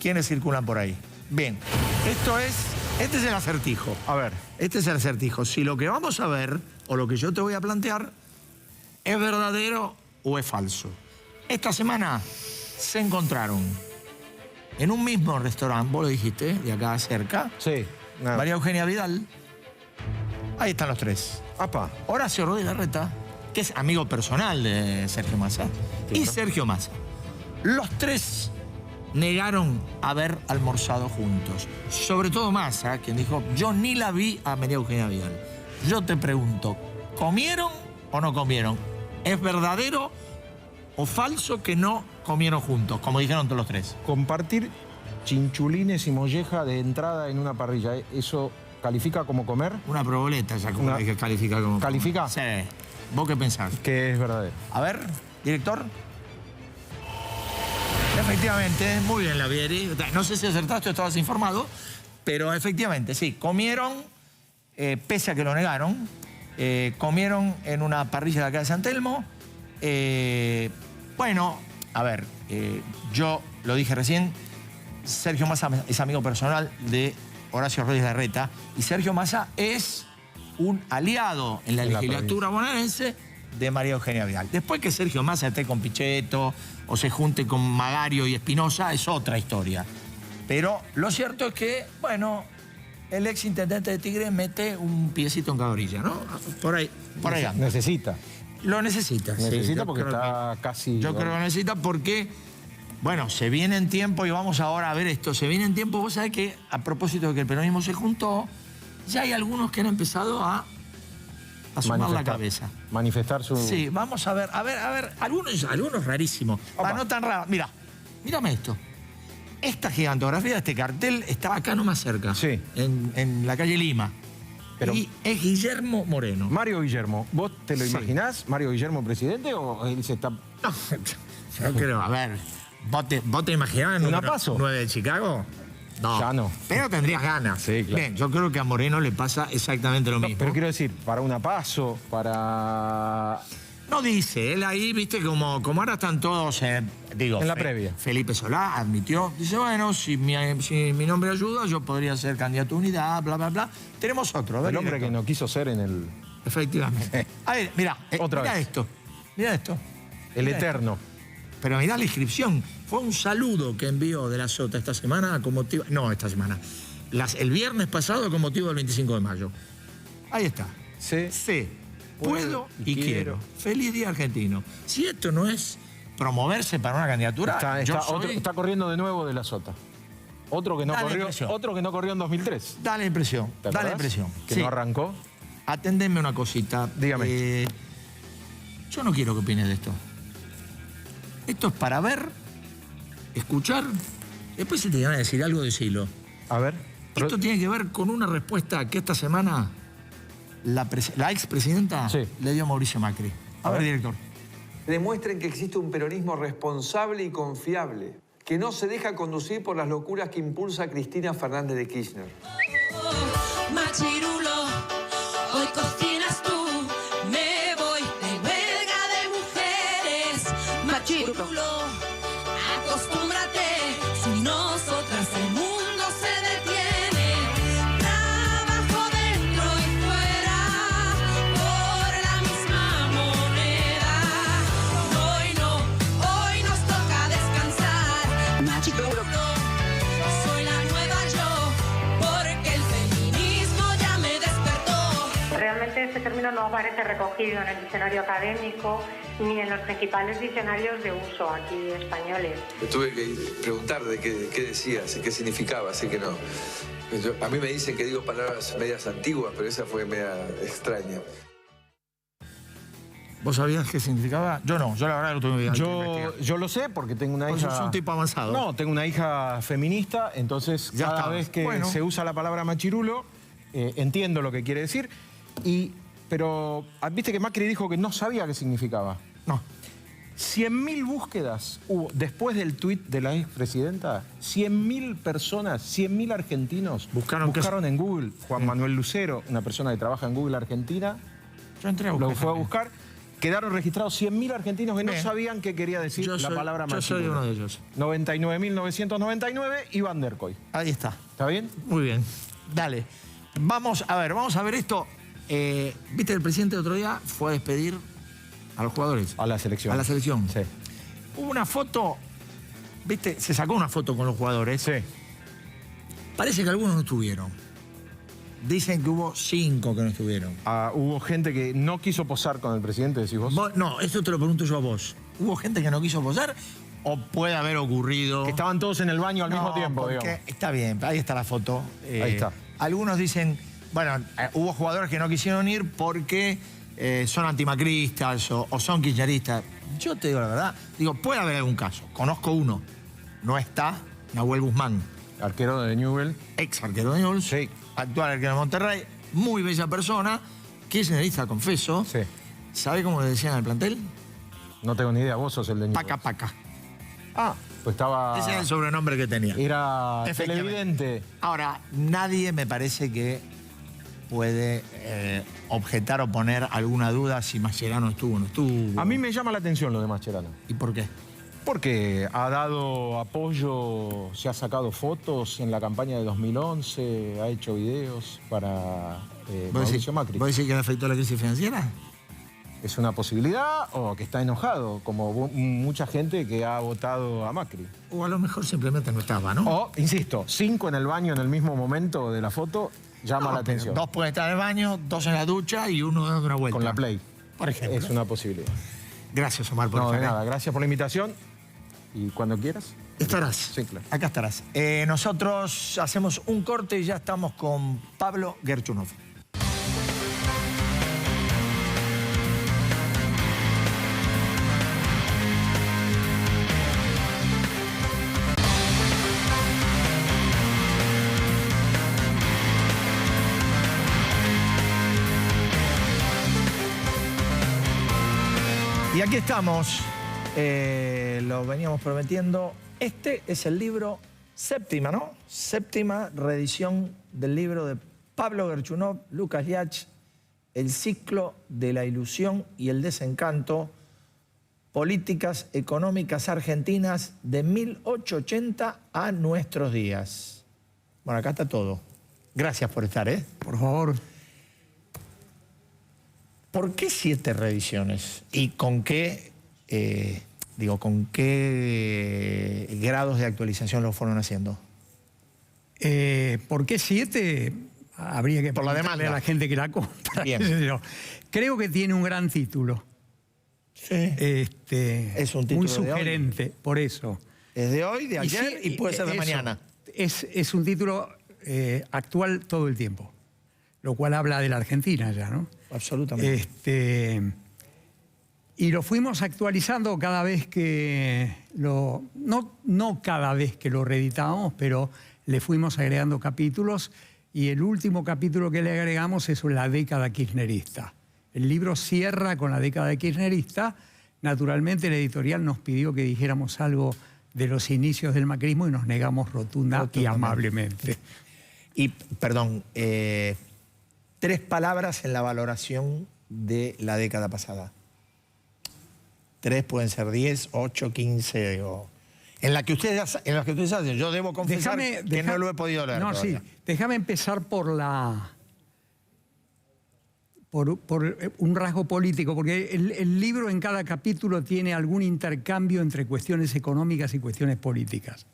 A: ¿quiénes circulan por ahí? Bien, este es el acertijo.
C: A ver.
A: Este es el acertijo. Si lo que vamos a ver, o lo que yo te voy a plantear, es verdadero o es falso. Esta semana se encontraron en un mismo restaurante, vos lo dijiste, de acá cerca,
C: Sí. Nada.
A: María Eugenia Vidal. Ahí están los tres.
C: Apa.
A: Horacio Rodríguez Larreta, que es amigo personal de Sergio Massa, y Sergio Massa. Los tres negaron haber almorzado juntos. Sobre todo Massa, quien dijo, yo ni la vi a María Eugenia Vidal. Yo te pregunto, ¿comieron o no comieron? ¿Es verdadero o falso que no comieron juntos, como dijeron todos los tres?
C: Compartir chinchulines y molleja de entrada en una parrilla, ¿eso califica como comer?
A: Una proboleta, ya como que califica como...
C: ¿Califica?
A: Sí. ¿Vos qué pensás?
C: Que es verdadero.
A: A ver, director. Efectivamente, muy bien, Lavieri. No sé si acertaste o estabas informado, pero efectivamente, sí, comieron, pese a que lo negaron, comieron en una parrilla de acá de San Telmo. Bueno, a ver, yo lo dije recién, Sergio Massa es amigo personal de Horacio Rodríguez Larreta y Sergio Massa es un aliado en la legislatura bonaerense de María Eugenia Vidal. Después que Sergio Massa esté con Pichetto o se junte con Magario y Espinosa es otra historia. Pero lo cierto es que, bueno, el ex intendente de Tigre mete un piecito en cada orilla, ¿no? Por ahí anda.
C: Necesita.
A: Lo necesita.
C: Necesita
A: yo
C: porque
A: creo
C: está casi...
A: Yo creo que lo necesita porque, bueno, se viene en tiempo y vamos ahora a ver esto. Se viene en tiempo, vos sabés que a propósito de que el peronismo se juntó, ya hay algunos que han empezado a asomar la cabeza.
C: Manifestar su...
A: Sí, vamos a ver, algunos rarísimos.
C: Opa.
A: No tan raros. Mira, mírame esto. Esta gigantografía de este cartel está acá nomás cerca.
C: Sí.
A: En la calle Lima.
C: Pero-
A: y es Guillermo Moreno.
C: Mario Guillermo, ¿vos te lo
A: Sí.
C: imaginás? ¿Mario Guillermo presidente o él se está...?
A: No, yo creo, a ver, ¿vos te imaginabas
C: ¿Una
A: número
C: paso?
A: 9 de Chicago? No.
C: Ya no.
A: Pero tendrías ganas.
C: Sí, claro.
A: Bien, yo creo que a Moreno le pasa exactamente lo mismo.
C: Pero quiero decir, para una paso, para...
A: No dice, él ahí, viste, como ahora están todos, digo...
C: En la previa.
A: Felipe Solá admitió, dice, bueno, si mi nombre ayuda, yo podría ser candidato a unidad, bla, bla, bla. Tenemos otro, a ver,
C: El hombre que
A: director.
C: no quiso ser en el...
A: Efectivamente. A ver, mira,
C: Otra
A: mira
C: vez.
A: esto, mira esto.
C: El
A: Mira
C: eterno.
A: Pero mirá la inscripción. Fue un saludo que envió de la Sota esta semana con motivo... No, esta semana. El viernes pasado con motivo del 25 de mayo. Ahí está.
C: Sí.
A: Sí. Puedo y quiero. Feliz día argentino. Si esto no es promoverse para una candidatura,
C: Está corriendo de nuevo de la Sota. Otro que no
A: Da la
C: corrió,
A: impresión.
C: otro que no corrió en 2003.
A: da la impresión.
C: ¿Te
A: Da la
C: acordás?
A: impresión.
C: Que
A: Sí.
C: no arrancó.
A: Atendeme una cosita.
C: Dígame.
A: Yo no quiero que opines de esto. Esto es para ver, escuchar. Después si te van a decir algo, decilo.
C: A ver.
A: Esto tiene que ver con una respuesta que esta semana la expresidenta
C: Sí.
A: le dio a Mauricio Macri. A ver, director.
F: Demuestren que existe un peronismo responsable y confiable, que no se deja conducir por las locuras que impulsa Cristina Fernández de Kirchner.
G: Machirulo, hoy cocinas tú, me voy de huelga de mujeres. Machirulo, acostúmbrate, sin nosotras el mundo se detiene. Trabajo dentro y fuera, por la misma moneda. Hoy nos toca descansar. Machirulo, soy la nueva yo, porque el feminismo ya me despertó.
H: Realmente este término no aparece recogido en el diccionario académico ni en los principales diccionarios de uso aquí españoles.
F: Le tuve que preguntar de qué decías y qué significaba, así que no. A mí me dicen que digo palabras medias antiguas, pero esa fue media extraña.
A: ¿Vos sabías qué significaba? Yo no, yo la verdad lo tuve que investigar.
C: Yo lo sé porque tengo una
A: Vos
C: hija...
A: sos un tipo avanzado.
C: No, tengo una hija feminista, entonces
A: Ya
C: cada
A: está.
C: vez que
A: Bueno.
C: se usa la palabra machirulo, entiendo lo que quiere decir. Y pero viste que Macri dijo que no sabía qué significaba.
A: No.
C: 100.000 búsquedas hubo después del tuit de la expresidenta. 100.000 personas, 100.000 argentinos buscaron en Google. Juan Manuel Lucero, una persona que trabaja en Google Argentina,
A: Yo entré a buscar.
C: lo fue a buscar. Quedaron registrados 100.000 argentinos que no sabían qué quería decir la palabra
A: Yo soy
C: machirulo.
A: uno de ellos.
C: 99.999 y Van der Koy.
A: Ahí está.
C: ¿Está bien?
A: Muy bien. Dale. Vamos a ver esto. Viste, el presidente el otro día fue a despedir a los jugadores.
C: A la selección.
A: A la selección.
C: Sí.
A: Hubo una foto, viste, se sacó una foto con los jugadores.
C: Sí.
A: Parece que algunos no estuvieron. Dicen que hubo 5 que no estuvieron.
C: Hubo gente que no quiso posar con el presidente, decís vos.
A: No, esto te lo pregunto yo a vos. ¿Hubo gente que no quiso posar o puede haber ocurrido?
C: Que estaban todos en el baño al mismo tiempo,
A: porque
C: digamos.
A: está bien, ahí está la foto.
C: Ahí está.
A: Algunos dicen, bueno, hubo jugadores que no quisieron ir porque son antimacristas o son kirchneristas. Yo te digo la verdad, puede haber algún caso. Conozco uno. No está Nahuel Guzmán.
C: Arquero de Newell.
A: Ex arquero de Newell's.
C: Sí.
A: Actual arquero de Monterrey. Muy bella persona. Kirchnerista, confeso.
C: Sí.
A: ¿Sabe cómo le decían al plantel?
C: No tengo ni idea, vos sos el de Newell.
A: Paca Paca.
C: Pues estaba...
A: Ese era el sobrenombre que tenía.
C: Era
A: Efectivamente.
C: televidente.
A: Ahora, nadie me parece que puede objetar o poner alguna duda si Mascherano estuvo o no estuvo.
C: A mí me llama la atención lo de Mascherano.
A: ¿Y por qué?
C: Porque ha dado apoyo, se ha sacado fotos en la campaña de 2011, ha hecho videos para Mauricio Macri.
A: ¿Vos decís que le afectó la crisis financiera?
C: ¿Es una posibilidad o que está enojado, como mucha gente que ha votado a Macri?
A: O a lo mejor simplemente no estaba, ¿no?
C: O, insisto, 5 en el baño en el mismo momento de la foto llama la atención.
A: 2 pueden estar en el baño, 2 en la ducha y 1 dando una vuelta.
C: Con la Play.
A: Por ejemplo.
C: Es una posibilidad.
A: Gracias, Omar, por
C: No, de
A: estar,
C: nada. Gracias por la invitación. Y cuando quieras.
A: Estarás.
C: Sí, claro.
A: Acá estarás. Nosotros hacemos un corte y ya estamos con Pablo Gerchunov. Y aquí estamos, lo veníamos prometiendo. Este es el libro séptima, ¿no? Séptima reedición del libro de Pablo Gerchunov, Lucas Yach, El ciclo de la ilusión y el desencanto, políticas económicas argentinas de 1880 a nuestros días. Bueno, acá está todo. Gracias por estar, ¿eh?
I: Por favor.
A: ¿Por qué 7 revisiones? ¿Y con qué, con qué grados de actualización lo fueron haciendo?
I: ¿Por qué 7? Habría que
A: Por la
I: preguntarle
A: demanda.
I: a la gente que la compra.
A: Bien.
I: Creo que tiene un gran título.
A: Sí. Es un título
I: muy
A: de hoy.
I: sugerente, por eso.
A: Es de hoy, de ayer y puede ser de
I: eso.
A: mañana.
I: Es un título actual todo el tiempo, lo cual habla de la Argentina ya, ¿no?
A: Absolutamente.
I: Y lo fuimos actualizando cada vez que no cada vez que lo reeditábamos, pero le fuimos agregando capítulos y el último capítulo que le agregamos es la década kirchnerista. El libro cierra con la década kirchnerista. Naturalmente la editorial nos pidió que dijéramos algo de los inicios del macrismo y nos negamos rotunda y amablemente.
A: Y, perdón, 3 palabras en la valoración de la década pasada. 3 pueden ser 10, 8, 15 o... En la que ustedes hacen, yo debo confesar que no lo he podido leer todavía.
I: Sí, déjame empezar por un rasgo político, porque el libro en cada capítulo tiene algún intercambio entre cuestiones económicas y cuestiones políticas.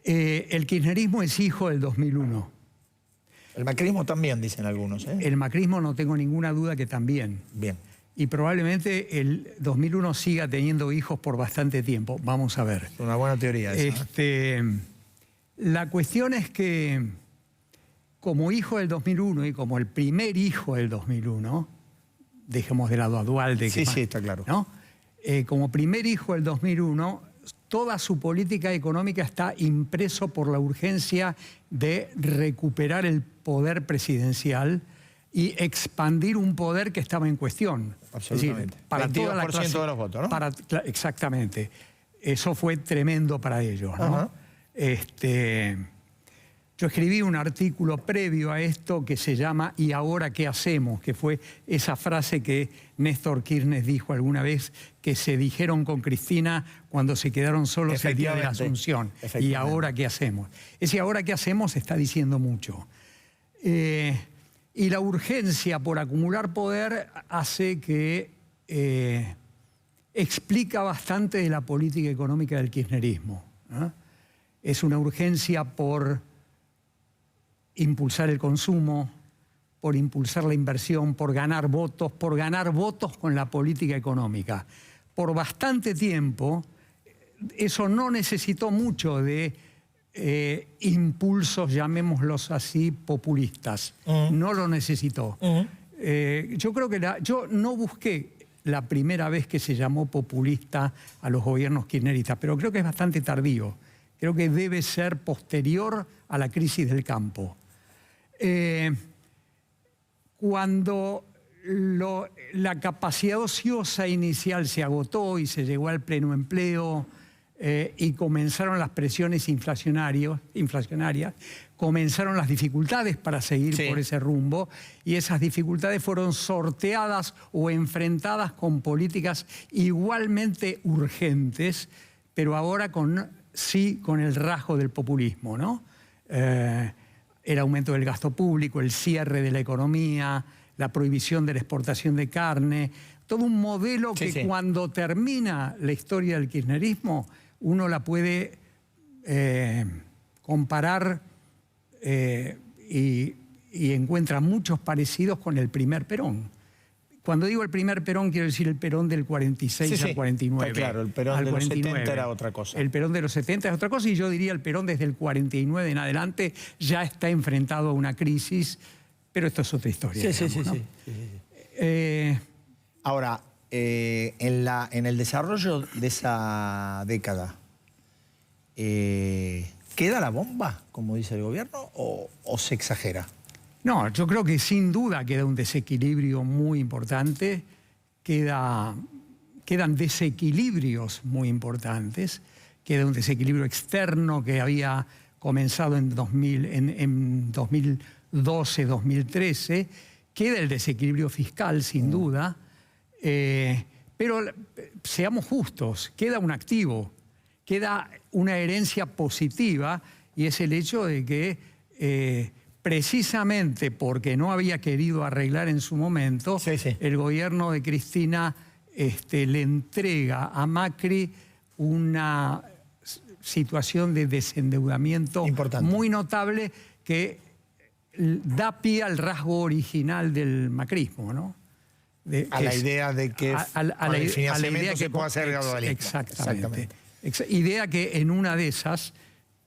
I: El kirchnerismo es hijo del 2001.
A: El macrismo también, dicen algunos, ¿eh?
I: El macrismo no tengo ninguna duda que también.
A: Bien.
I: Y probablemente el 2001 siga teniendo hijos por bastante tiempo. Vamos a ver.
A: Es una buena teoría esa.
I: La cuestión es que como hijo del 2001 y como el primer hijo del 2001, dejemos de lado a Duhalde.
A: Sí, está claro.
I: ¿No? Como primer hijo del 2001, toda su política económica está impreso por la urgencia de recuperar el poder presidencial y expandir un poder que estaba en cuestión.
A: Absolutamente.
I: Es decir, para toda la
A: 22%
I: clase,
A: de los votos, ¿no?
I: Exactamente. Eso fue tremendo para ellos, ¿no?
A: Ajá.
I: Yo escribí un artículo previo a esto que se llama ¿Y ahora qué hacemos?, que fue esa frase que Néstor Kirchner dijo alguna vez, que se dijeron con Cristina cuando se quedaron solos el día de la Asunción. ¿Y ahora qué hacemos? Ese ahora qué hacemos está diciendo mucho. Y la urgencia por acumular poder hace que explica bastante de la política económica del kirchnerismo, ¿no? Es una urgencia por impulsar el consumo, por impulsar la inversión, por ganar votos con la política económica. Por bastante tiempo, eso no necesitó mucho de impulsos, llamémoslos así, populistas. No lo necesitó. Yo creo que yo no busqué la primera vez que se llamó populista a los gobiernos kirchneristas, pero creo que es bastante tardío. Creo que debe ser posterior a la crisis del campo. Cuando la capacidad ociosa inicial se agotó y se llegó al pleno empleo y comenzaron las presiones inflacionarias, comenzaron las dificultades para seguir por ese rumbo, y esas dificultades fueron sorteadas o enfrentadas con políticas igualmente urgentes, pero ahora con el rasgo del populismo, ¿no? El aumento del gasto público, el cierre de la economía, la prohibición de la exportación de carne, todo un modelo que cuando termina la historia del kirchnerismo uno la puede comparar y encuentra muchos parecidos con el primer Perón. Cuando digo el primer Perón, quiero decir el Perón del 46 al 49.
A: Está claro, el Perón de los 70 era otra cosa.
I: El Perón de los 70 es otra cosa, y yo diría el Perón desde el 49 en adelante ya está enfrentado a una crisis, pero esto es otra historia.
A: Ahora, en el desarrollo de esa década, ¿queda la bomba, como dice el gobierno, o se exagera?
I: No, yo creo que sin duda queda un desequilibrio muy importante, quedan desequilibrios muy importantes, queda un desequilibrio externo que había comenzado en 2012, 2013, queda el desequilibrio fiscal sin duda, pero seamos justos, queda un activo, queda una herencia positiva, y es el hecho de que precisamente porque no había querido arreglar en su momento, el gobierno de Cristina le entrega a Macri una situación de desendeudamiento muy notable que da pie al rasgo original del macrismo, ¿no?
A: A la idea de que el financiamiento se pueda hacer gradualmente.
I: Exactamente. Idea que en una de esas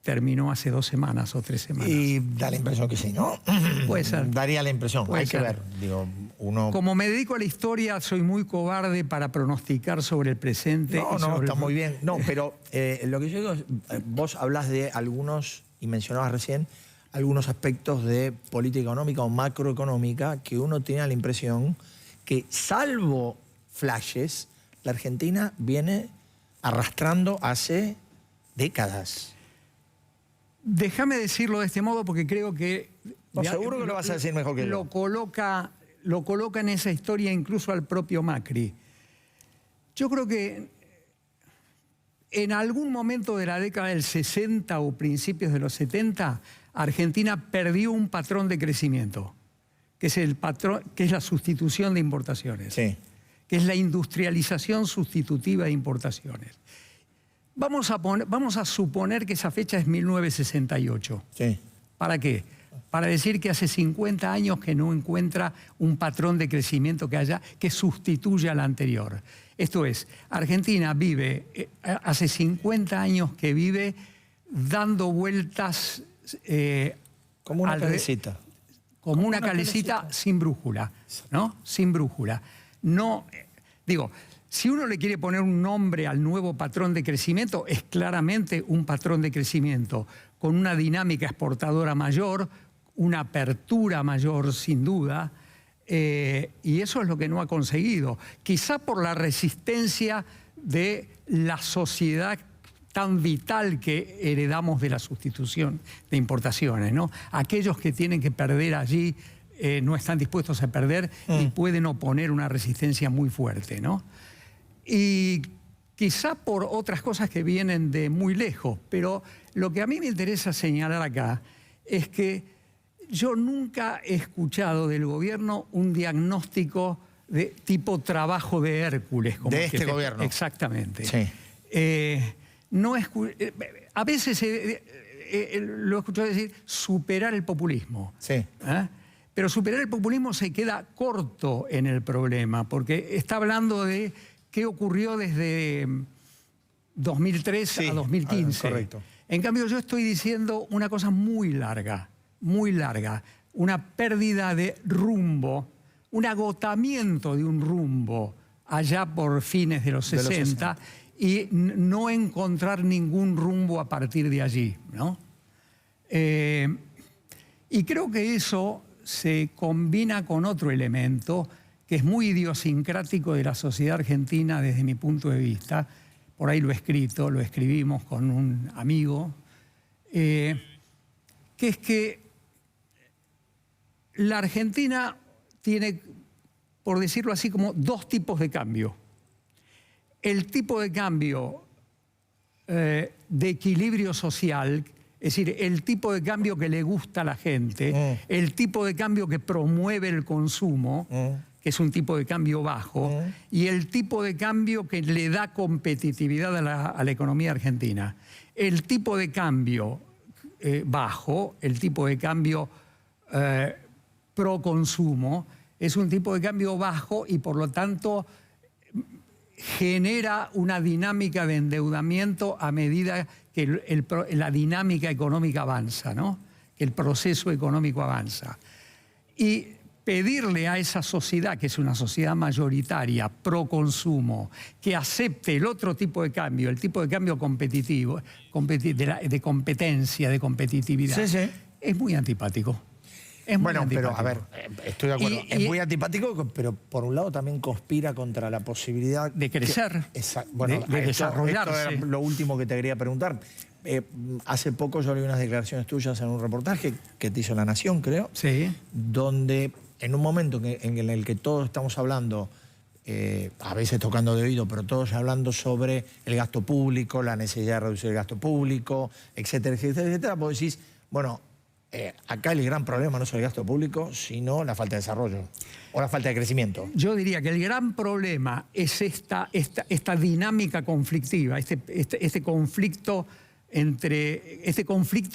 I: terminó hace 2 semanas o 3 semanas.
A: Y da la impresión que sí, ¿no?
I: Puede ser.
A: Daría la impresión, hay que ver. Digo, Como
I: me dedico a la historia, soy muy cobarde para pronosticar sobre el presente.
A: No, está muy bien. No, pero lo que yo digo es, vos hablas de algunos, y mencionabas recién, algunos aspectos de política económica o macroeconómica que uno tiene la impresión que, salvo flashes, la Argentina viene arrastrando hace décadas.
I: Déjame decirlo de este modo porque creo que...
A: seguro que lo vas a decir mejor que yo.
I: Lo coloca en esa historia incluso al propio Macri. Yo creo que en algún momento de la década del 60 o principios de los 70, Argentina perdió un patrón de crecimiento, que es la sustitución de importaciones, que es la industrialización sustitutiva de importaciones. Vamos a suponer que esa fecha es 1968. ¿Para qué? Para decir que hace 50 años que no encuentra un patrón de crecimiento que sustituya al anterior. Esto es, Argentina vive, hace 50 años que vive dando vueltas...
A: como una calecita.
I: Como una calecita sin brújula, ¿no? Sin brújula. No, digo... Si uno le quiere poner un nombre al nuevo patrón de crecimiento, es claramente un patrón de crecimiento con una dinámica exportadora mayor, una apertura mayor sin duda, Y eso es lo que no ha conseguido. Quizá por la resistencia de la sociedad tan vital que heredamos de la sustitución de importaciones, ¿no? Aquellos que tienen que perder allí no están dispuestos a perder y pueden oponer una resistencia muy fuerte, ¿no? Y quizá por otras cosas que vienen de muy lejos, pero lo que a mí me interesa señalar acá es que yo nunca he escuchado del gobierno un diagnóstico de tipo trabajo de Hércules. Como
A: de este gobierno.
I: Exactamente.
A: Sí.
I: A veces lo he escuchado decir superar el populismo.
A: Sí.
I: Pero superar el populismo se queda corto en el problema, porque está hablando de qué ocurrió desde 2003 a 2015.
A: Correcto.
I: En cambio, yo estoy diciendo una cosa muy larga, una pérdida de rumbo, un agotamiento de un rumbo allá por fines de los 60 y no encontrar ningún rumbo a partir de allí, ¿no? Y creo que eso se combina con otro elemento que es muy idiosincrático de la sociedad argentina desde mi punto de vista. Por ahí lo he escrito, lo escribimos con un amigo, que es que la Argentina tiene, por decirlo así, como dos tipos de cambio. El tipo de cambio de equilibrio social, es decir, el tipo de cambio que le gusta a la gente, el tipo de cambio que promueve el consumo, que es un tipo de cambio bajo, y el tipo de cambio que le da competitividad a la economía argentina. El tipo de cambio bajo, el tipo de cambio pro consumo, es un tipo de cambio bajo y por lo tanto genera una dinámica de endeudamiento a medida que la dinámica económica avanza, ¿no? Que el proceso económico avanza. Y pedirle a esa sociedad, que es una sociedad mayoritaria, pro consumo, que acepte el otro tipo de cambio, el tipo de cambio competitivo, de competencia, de competitividad, es muy antipático.
A: Bueno, pero a ver, estoy de acuerdo. Es muy antipático, pero por un lado también conspira contra la posibilidad
I: de crecer,
A: de
I: desarrollarse.
A: Esto era lo último que te quería preguntar. Hace poco yo leí unas declaraciones tuyas en un reportaje que te hizo La Nación, creo, donde en un momento en el que todos estamos hablando, a veces tocando de oído, pero todos hablando sobre el gasto público, la necesidad de reducir el gasto público, etcétera, etcétera, etcétera, vos decís, bueno, acá el gran problema no es el gasto público, sino la falta de desarrollo o la falta de crecimiento.
I: Yo diría que el gran problema es esta dinámica conflictiva, este conflicto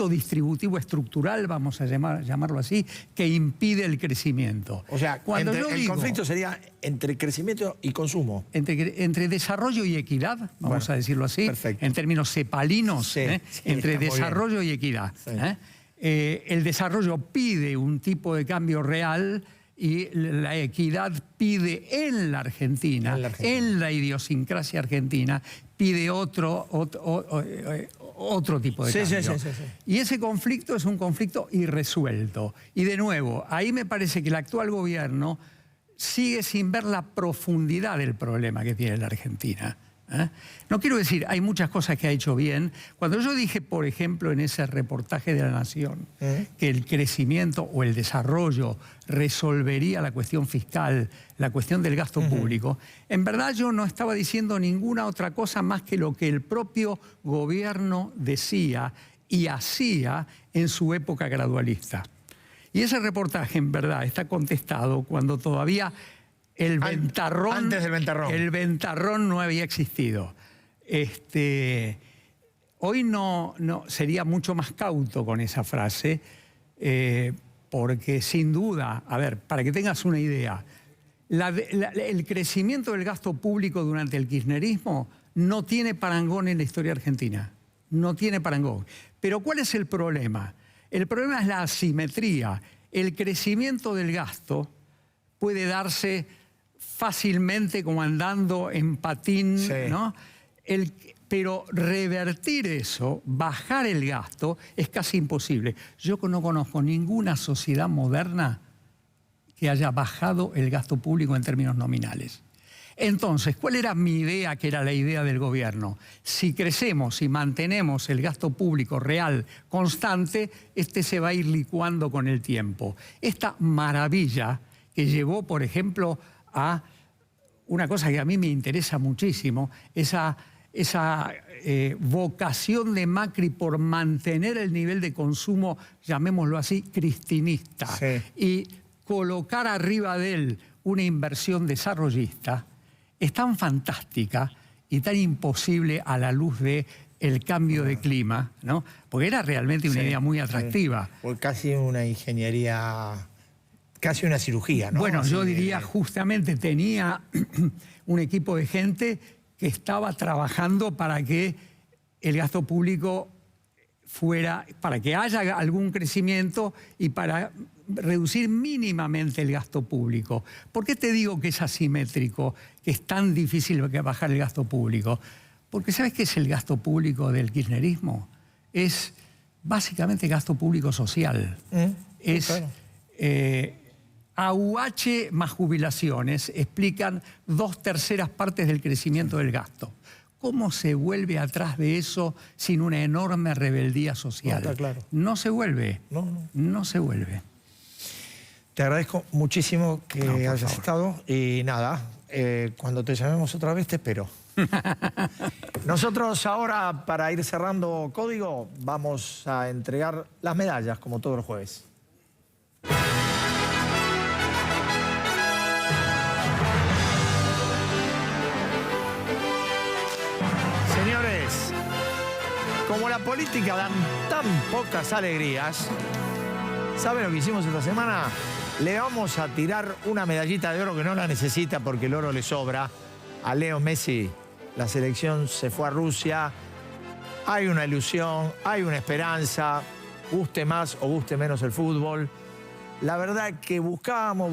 I: distributivo estructural, vamos a llamarlo así, que impide el crecimiento.
A: O sea, el conflicto sería entre crecimiento y consumo.
I: Entre desarrollo y equidad, vamos a decirlo así, en términos cepalinos, entre desarrollo y equidad. El desarrollo pide un tipo de cambio real y la equidad pide en la Argentina, en la idiosincrasia argentina, pide otro tipo de cambio. Y ese conflicto es un conflicto irresuelto. Y de nuevo, ahí me parece que el actual gobierno sigue sin ver la profundidad del problema que tiene la Argentina. No quiero decir, hay muchas cosas que ha hecho bien. Cuando yo dije, por ejemplo, en ese reportaje de La Nación, que el crecimiento o el desarrollo resolvería la cuestión fiscal, la cuestión del gasto público, en verdad yo no estaba diciendo ninguna otra cosa más que lo que el propio gobierno decía y hacía en su época gradualista. Y ese reportaje, en verdad, está contestado cuando todavía
A: antes del ventarrón.
I: El ventarrón no había existido. Hoy no sería mucho más cauto con esa frase, porque sin duda, a ver, para que tengas una idea, el crecimiento del gasto público durante el kirchnerismo no tiene parangón en la historia argentina. No tiene parangón. Pero ¿cuál es el problema? El problema es la asimetría. El crecimiento del gasto puede darse fácilmente como andando en patín, ¿no? Pero revertir eso, bajar el gasto, es casi imposible. Yo no conozco ninguna sociedad moderna que haya bajado el gasto público en términos nominales. Entonces, ¿cuál era mi idea, que era la idea del gobierno? Si crecemos y mantenemos el gasto público real constante, este se va a ir licuando con el tiempo. Esta maravilla que llevó, por ejemplo, a una cosa que a mí me interesa muchísimo, esa vocación de Macri por mantener el nivel de consumo, llamémoslo así, cristinista,
A: Sí.
I: y colocar arriba de él una inversión desarrollista, es tan fantástica y tan imposible a la luz del cambio de clima, ¿no? Porque era realmente una idea muy atractiva.
A: Fue casi una ingeniería, casi una cirugía, ¿no?
I: Bueno,
A: Así
I: yo
A: de-
I: diría justamente tenía un equipo de gente que estaba trabajando para que el gasto público fuera, para que haya algún crecimiento y para reducir mínimamente el gasto público. ¿Por qué te digo que es asimétrico, que es tan difícil bajar el gasto público? Porque ¿sabes qué es el gasto público del kirchnerismo? Es básicamente gasto público social. Es
A: claro.
I: AUH más jubilaciones explican 2/3 partes del crecimiento del gasto. ¿Cómo se vuelve atrás de eso sin una enorme rebeldía social?
A: No, está claro.
I: No se vuelve. No se vuelve.
A: Te agradezco muchísimo que
I: No, por
A: hayas
I: favor.
A: estado y nada, cuando te llamemos otra vez te espero. Nosotros ahora, para ir cerrando Código, vamos a entregar las medallas, como todos los jueves. Señores, como la política dan tan pocas alegrías, ¿saben lo que hicimos esta semana? Le vamos a tirar una medallita de oro que no la necesita porque el oro le sobra a Leo Messi. La selección se fue a Rusia. Hay una ilusión, hay una esperanza, guste más o guste menos el fútbol. La verdad que buscamos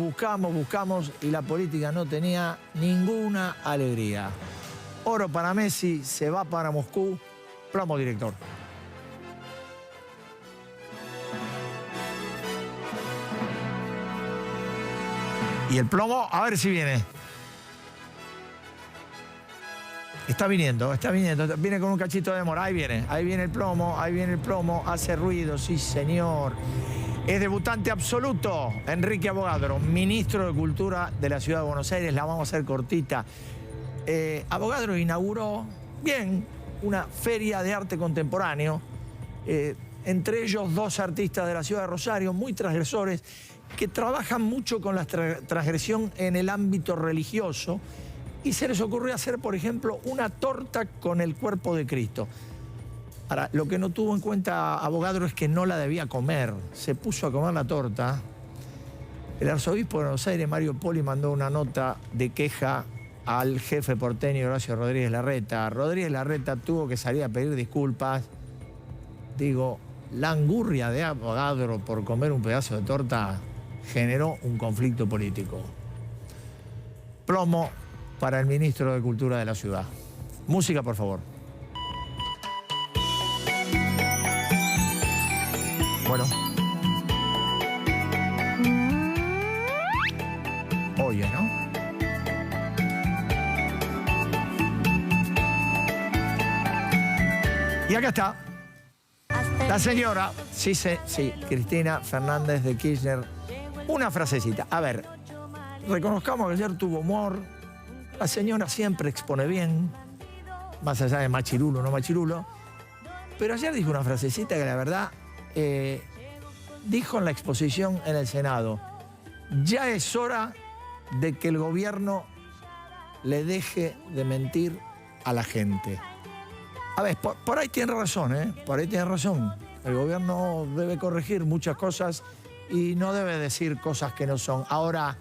A: y la política no tenía ninguna alegría. Oro para Messi, se va para Moscú. Plomo, director. Y el plomo, a ver si viene. Está viniendo, viene con un cachito de demora. Ahí viene el plomo, hace ruido, sí señor. Es debutante absoluto, Enrique Avogadro, ministro de Cultura de la Ciudad de Buenos Aires. La vamos a hacer cortita. Avogadro inauguró, bien, una feria de arte contemporáneo, entre ellos 2 artistas de la ciudad de Rosario, muy transgresores, que trabajan mucho con la transgresión en el ámbito religioso, y se les ocurrió hacer, por ejemplo, una torta con el cuerpo de Cristo. Ahora, lo que no tuvo en cuenta Avogadro es que no la debía comer. Se puso a comer la torta. El arzobispo de Buenos Aires, Mario Poli, mandó una nota de queja al jefe porteño Horacio Rodríguez Larreta. Rodríguez Larreta tuvo que salir a pedir disculpas. Digo, la angurria de Avogadro por comer un pedazo de torta generó un conflicto político. Plomo para el ministro de Cultura de la ciudad. Música, por favor. Bueno. Oye, ¿no? Y acá está. La señora, sí, Cristina Fernández de Kirchner. Una frasecita. A ver, reconozcamos que ayer tuvo humor. La señora siempre expone bien, más allá de machirulo o no machirulo. Pero ayer dijo una frasecita que la verdad dijo en la exposición en el Senado: ya es hora de que el gobierno le deje de mentir a la gente. A ver, por ahí tiene razón, ¿eh? Por ahí tiene razón. El gobierno debe corregir muchas cosas y no debe decir cosas que no son. Ahora,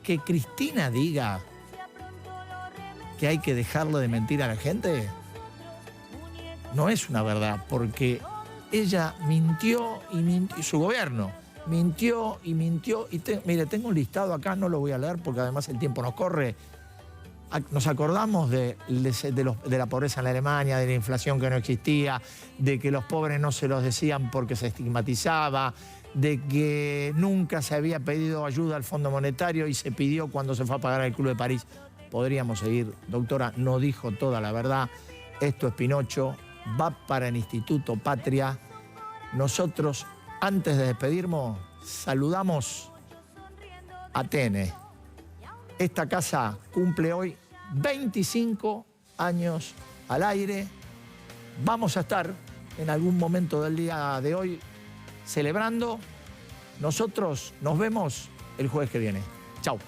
A: que Cristina diga que hay que dejarle de mentir a la gente no es una verdad, porque ella mintió y su gobierno mintió y mintió. Mire, tengo un listado acá, no lo voy a leer porque además el tiempo nos corre. Nos acordamos de la pobreza en Alemania, de la inflación que no existía, de que los pobres no se los decían porque se estigmatizaba, de que nunca se había pedido ayuda al Fondo Monetario y se pidió cuando se fue a pagar al Club de París. Podríamos seguir. Doctora, no dijo toda la verdad. Esto es Pinocho, va para el Instituto Patria. Nosotros, antes de despedirnos, saludamos a Tene. Esta casa cumple hoy 25 años al aire. Vamos a estar en algún momento del día de hoy celebrando. Nosotros nos vemos el jueves que viene. Chau.